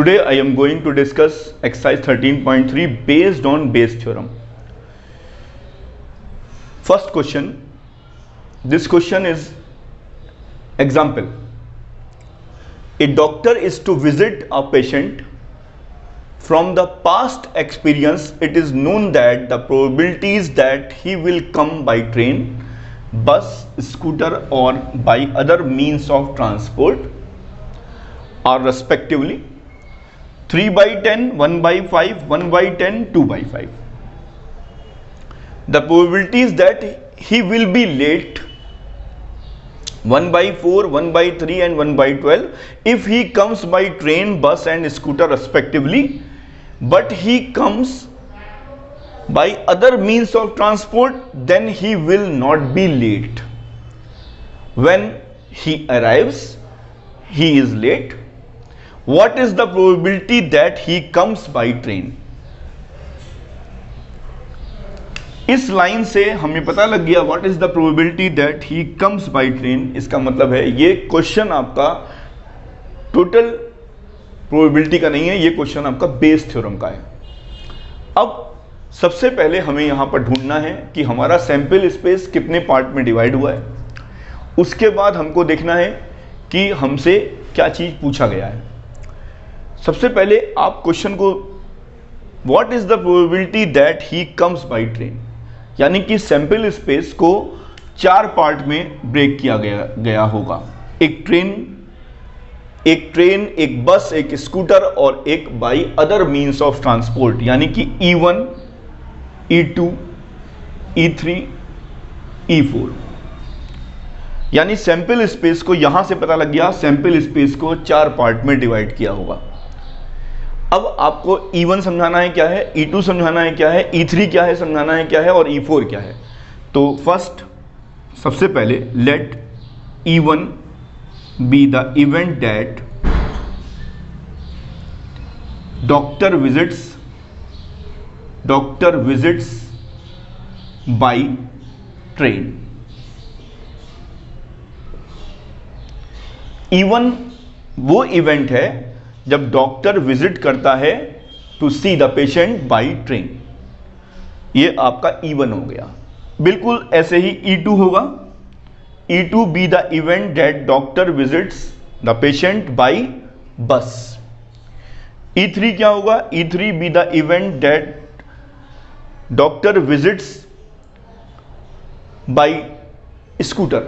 Today I am going to discuss exercise 13.3 based on Bayes theorem. First question. This question is example. A doctor is to visit a patient. From the past experience, it is known that the probabilities that he will come by train, bus, scooter or by other means of transport are respectively 3 by 10, 1 by 5, 1 by 10, 2 by 5. The probabilities that he will be late 1 by 4, 1 by 3 and 1 by 12 if he comes by train, bus and scooter respectively, but he comes by other means of transport, then he will not be late. When he arrives, he is late. What is the probability that he comes by train? इस line से हमें पता लग गया what is the probability that he comes by train. इसका मतलब है ये क्वेश्चन आपका टोटल प्रोबेबिलिटी का नहीं है, ये क्वेश्चन आपका बेस थ्योरम का है। अब सबसे पहले हमें यहां पर ढूंढना है कि हमारा सैंपल स्पेस कितने पार्ट में डिवाइड हुआ है। उसके बाद हमको देखना है कि हमसे क्या चीज पूछा गया है। सबसे पहले आप क्वेश्चन को what is the probability that he comes by train, यानी कि सैंपल स्पेस को 4 पार्ट में ब्रेक किया गया होगा। एक ट्रेन, एक बस, एक स्कूटर और एक by other means of transport, यानी कि E1, E2, E3, E4। यानी सैंपल स्पेस को यहां से पता लग गया, सैंपल स्पेस को 4 पार्ट में डिवाइड किया होगा। अब आपको E1 समझाना है क्या है, E2 समझाना है क्या है, E3 क्या है समझाना है क्या है और E4 क्या है। तो फर्स्ट सबसे पहले let E1 be the event that doctor visits by train. E1 वो इवेंट है जब डॉक्टर विजिट करता है to see the patient by train. ये आपका E1 हो गया। बिल्कुल ऐसे ही E2 होगा। E2 be the event that doctor visits the patient by bus. E3 क्या होगा, E3 be the event that doctor visits by scooter.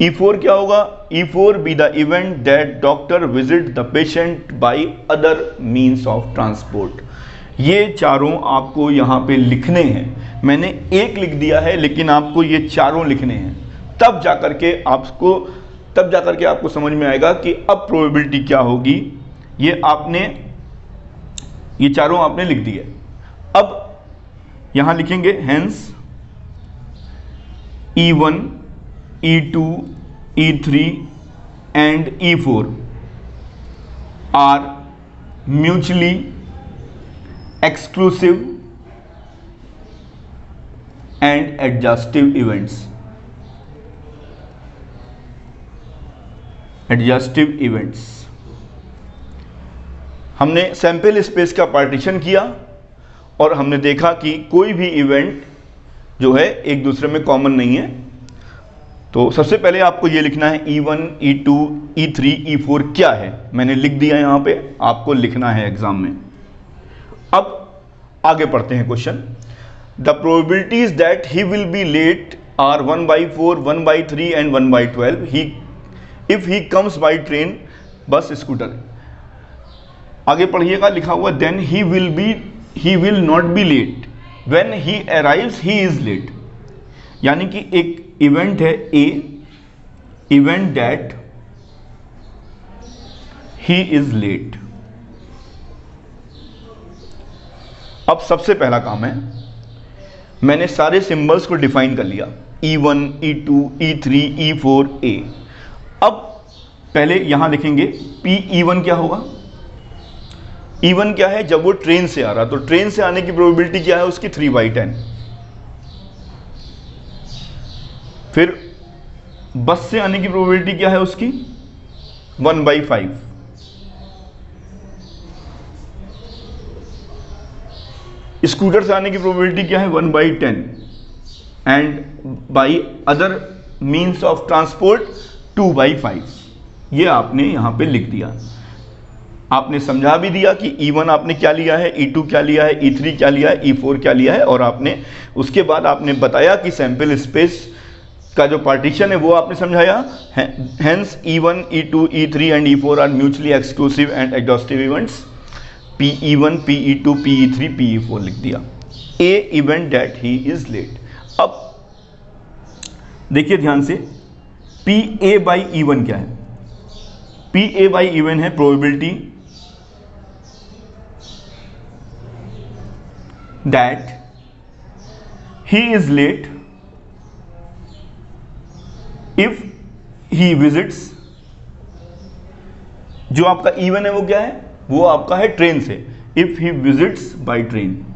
E4 क्या होगा, E4 be the event that doctor visit the patient by other means of transport. ये चारों आपको यहाँ पे लिखने हैं। मैंने एक लिख दिया है लेकिन आपको ये चारों लिखने हैं, तब जाकर के आपको समझ में आएगा कि अब प्रोबेबिलिटी क्या होगी। ये चारों आपने लिख दिए। अब यहाँ लिखेंगे hence E1, E2, E3 and E4 are mutually exclusive and adjunctive events. हमने सैंपल स्पेस का पार्टीशन किया और हमने देखा कि कोई भी इवेंट जो है एक दूसरे में कॉमन नहीं है। तो सबसे पहले आपको ये लिखना है E1, E2, E3, E4 क्या है। मैंने लिख दिया यहां पे, आपको लिखना है एग्जाम में। अब आगे पढ़ते हैं question. The probabilities that he will be late are 1 by 4, 1 by 3 and 1 by 12 if he comes by train, bus, scooter. आगे पढ़िएगा, लिखा हुआ then he will not be late when he arrives he is late. यानी कि एक इवेंट है A, event that he is late. अब सबसे पहला काम है, मैंने सारे सिंबल्स को डिफाइन कर लिया, E1, E2, E3, E4, A। अब पहले यहां लिखेंगे PE1 क्या होगा। E1 क्या है, जब वो ट्रेन से आ रहा, तो ट्रेन से आने की प्रोबेबिलिटी क्या है उसकी 3 by 10। फिर बस से आने की प्रोबेबिलिटी क्या है उसकी 1 by 5। स्कूटर से आने की प्रोबेबिलिटी क्या है 1/10 and by other means of transport 2/5। ये आपने यहाँ पे लिख दिया। आपने समझा भी दिया कि E1 आपने क्या लिया है, E2 क्या लिया है, E3 क्या लिया है, E4 क्या लिया है, और आपने उसके बाद आपने बताया कि सैंपल स्पेस का जो पार्टीशन है वो आपने समझाया। Hence E1, E2, E3 and E4 are mutually exclusive and exhaustive events. PE1, PE2, PE3, PE4 लिख दिया। A event that he is late. अब देखिए ध्यान से, PA/E1 क्या है? PA/E1 है probability that he is late if he visits. जो आपका E1 है वो क्या है? वो आपका है ट्रेन से। If he visits by train.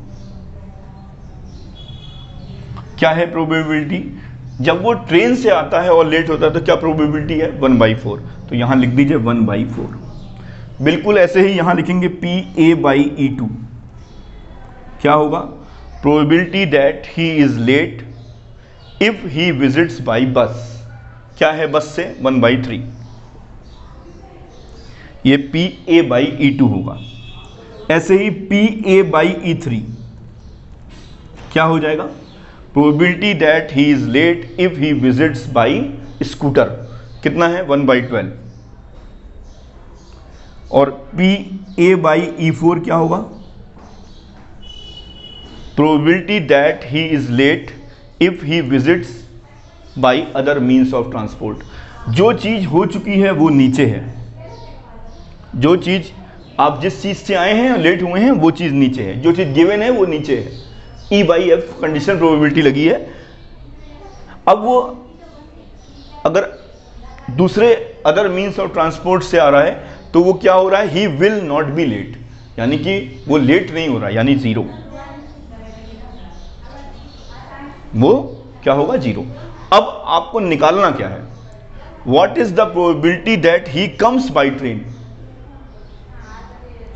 क्या है प्रोबेबिलिटी? जब वो ट्रेन से आता है और लेट होता है तो क्या प्रोबेबिलिटी है? 1/4। तो यहां लिख दीजिए 1/4। बिल्कुल ऐसे ही यहां लिखेंगे PA/E2। क्या होगा? Probability that he is late if he visits by bus. क्या है बस से? 1/3। ये PA/E2 होगा। ऐसे ही PA/E3 क्या हो जाएगा? Probability that he is late if he visits by scooter. कितना है? 1/12। और PA/E4 क्या होगा? Probability that he is late if he visits by other means of transport. जो चीज हो चुकी है वो नीचे है। जो चीज आप जिस चीज से आए हैं लेट हुए हैं वो चीज नीचे है। जो चीज गिवन है वो नीचे है। E/F कंडीशनल प्रोबेबिलिटी लगी है। अब वो अगर दूसरे अदर मीन्स ऑफ ट्रांसपोर्ट से आ रहा है तो वो क्या हो रहा है? He will not be late, यानी कि वो लेट नहीं हो रहा, यानी 0। वो क्या होगा? 0। अब आपको निकालना क्या है? What is the probability that he comes by train.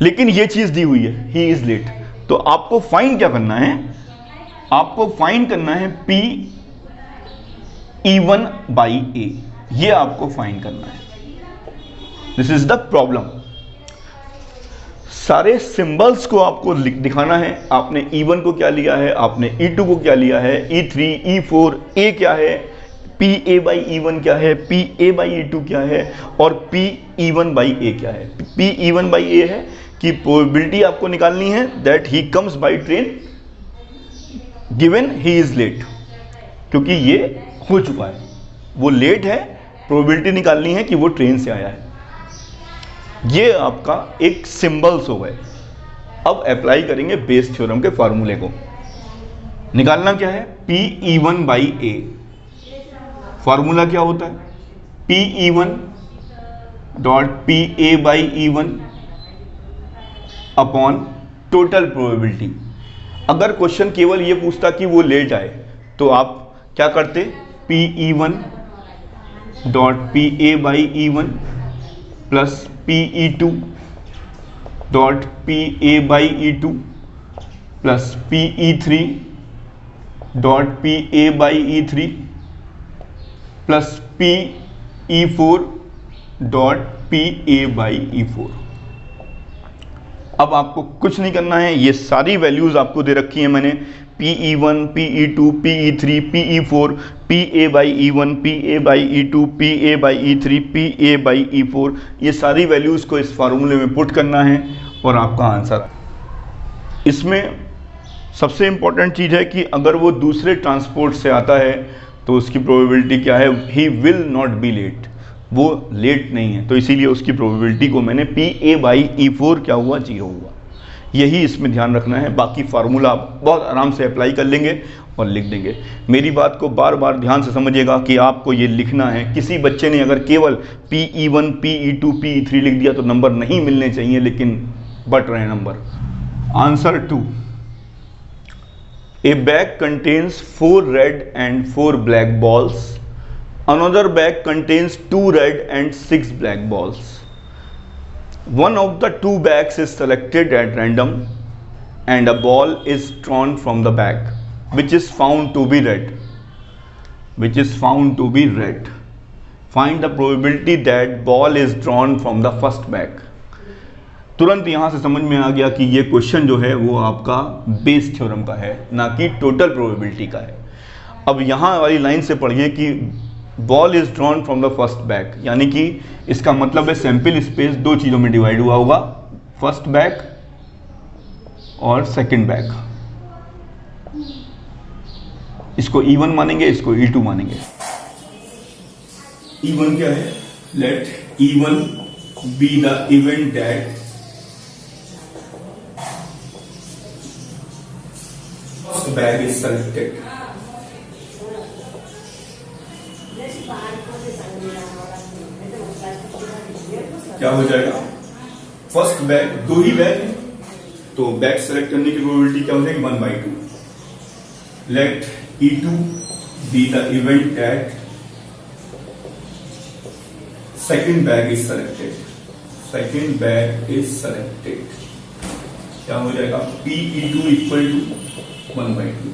लेकिन ये चीज दी हुई है, ही इज लेट। तो आपको फाइंड क्या करना है? आपको फाइंड करना है PE1/A। ये आपको फाइंड करना है। This is the problem. सारे सिंबल्स को आपको दिखाना है। आपने E1 को क्या लिया है, आपने E2 को क्या लिया है, E3, E4, A क्या है, PA/E1 क्या है, PA/E2 क्या है, और PE1/A क्या है। PE1/A है कि प्रोबेबिलिटी आपको निकालनी है that he comes by train given he is late, क्योंकि ये हो चुका है, वो लेट है। प्रोबेबिलिटी निकालनी है कि वो ट्रेन से आया है। ये आपका एक सिंबल्स हो गए। अब अप्लाई करेंगे बेस थ्योरम के फॉर्मूले को। निकालना क्या है? PE1/A। फॉर्मूला क्या होता है? PE1.PA/E1 upon total probability. अगर क्वेश्चन केवल ये पूछता कि वो लेट आए तो आप क्या करते? PE1.PA/E1 plus PE2.PA/E2 plus PE3.PA/E3 plus PE4.PA/E4। अब आपको कुछ नहीं करना है। ये सारी वैल्यूज आपको दे रखी है मैंने। PE1, PE2, PE3, PE4, PA/E1, PA/E2, PA/E3, PA/E4, ये सारी वैल्यूज को इस फार्मूले में पुट करना है और आपका आंसर। इसमें सबसे इंपॉर्टेंट चीज़ है कि अगर वो दूसरे ट्रांसपोर्ट से आता है तो उसकी प्रोबेबिलिटी क्या है? He will not be late, वो लेट नहीं है। तो इसीलिए उसकी प्रोबेबिलिटी को मैंने PA/E4 क्या हुआ? 0 हुआ। यही इसमें ध्यान रखना है। बाकी फार्मूला आप बहुत आराम से अप्लाई कर लेंगे और लिख देंगे। मेरी बात को बार बार ध्यान से समझिएगा कि आपको ये लिखना है। किसी बच्चे ने अगर केवल PE1, PE2, PE3 लिख दिया तो नंबर नहीं मिलने चाहिए, लेकिन बट रहे number. Answer 2। A bag contains 4 red and 4 black balls. Another bag contains 2 red and 6 black balls. One of the 2 bags is selected at random. and a ball is drawn from the back which is found to be red, find the probability that ball is drawn from the first bag। तुरंत यहाँ से समझ में आ गया कि ये question जो है वो आपका बेस थ्योरम का है, ना कि टोटल प्रोबेबिलिटी का है। अब यहाँ वाली लाइन से पढ़िए कि ball is drawn from the first bag, यानी कि इसका मतलब है सैंपल स्पेस दो चीज़ों में डिवाइड हुआ होगा, फर्स्ट बैग और सेकंड बैग। इसको E1 मानेंगे, इसको E2 मानेंगे। E1 क्या है? Let E1 be the event that first bag is selected. क्या हो जाएगा? फर्स्ट बैग, दो ही बैग है तो बैग सेलेक्ट करने की प्रोबेबिलिटी क्या हो जाएगी? 1/2। Let E2 be the event that second bag is selected। क्या हो जाएगा? PE2 equal to 1/2।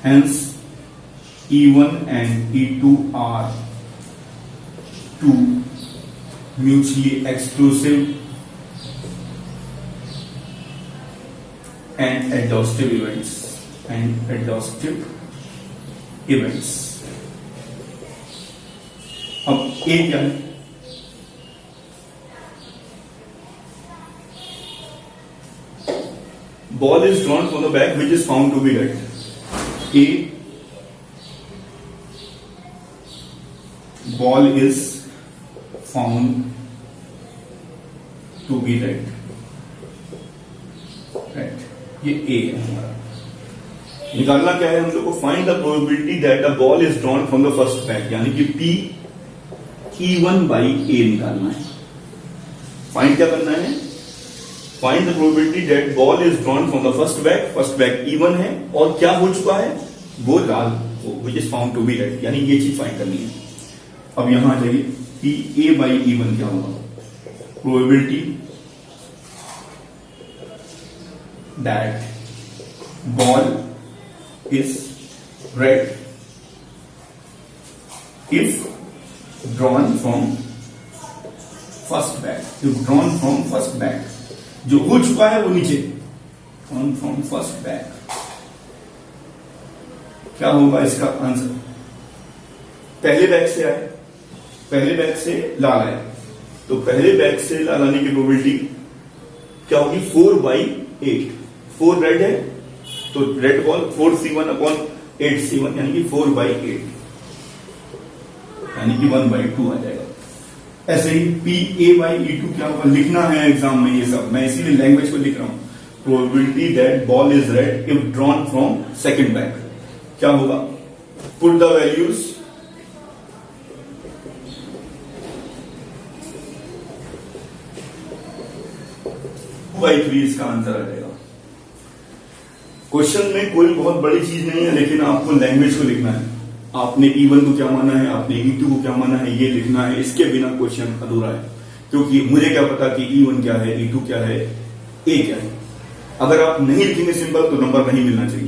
Hence E1 and E2 are two mutually exclusive and adjoustive events। अब ए क्या है? Ball is drawn from the bag which is found to be red. A ball is found to be red, ये A है हमारा। निकालना क्या है हम लोग को? Find the probability that the ball is drawn from the first bag, यानी कि P E1/A निकालना है। फाइंड क्या करना है? Find the probability that ball is drawn from the first bag E1 है और क्या हो चुका है? वो लाल, which is found to be red, यानी ये चीज फाइंड करनी है। अब यहां आ जाइए, PA/E1 क्या होगा? Probability that ball is red if drawn from first bag। जो हो चुका है वो नीचे, drawn from first bag। क्या होगा इसका आंसर? पहले बैग से आए, पहले बैग से लाल आए, तो पहले बैग से लाल आने की प्रोबेबिलिटी क्या होगी? 4/8। 4 रेड है तो रेड बॉल 4C1/8C1 यानी कि 4/8, यानी कि 1/2 आ जाएगा। ऐसे ही PA/E2 क्या होगा? लिखना है एग्जाम में ये सब, मैं इसीलिए लैंग्वेज को लिख रहा हूं। Probability that ball is red if drawn from second bag. क्या होगा? पुट द वैल्यूज, बाई 3 इसका आंसर आ जाएगा। क्वेश्चन में कोई बहुत बड़ी चीज नहीं है, लेकिन आपको लैंग्वेज को लिखना है। आपने E1 को क्या माना है, आपने E2 को क्या माना है, ये लिखना है। इसके बिना क्वेश्चन अधूरा है, क्योंकि मुझे क्या पता कि E1 क्या है, E2 क्या है, A क्या है। अगर आप नहीं लिखेंगे सिंपल तो नंबर नहीं मिलना चाहिए।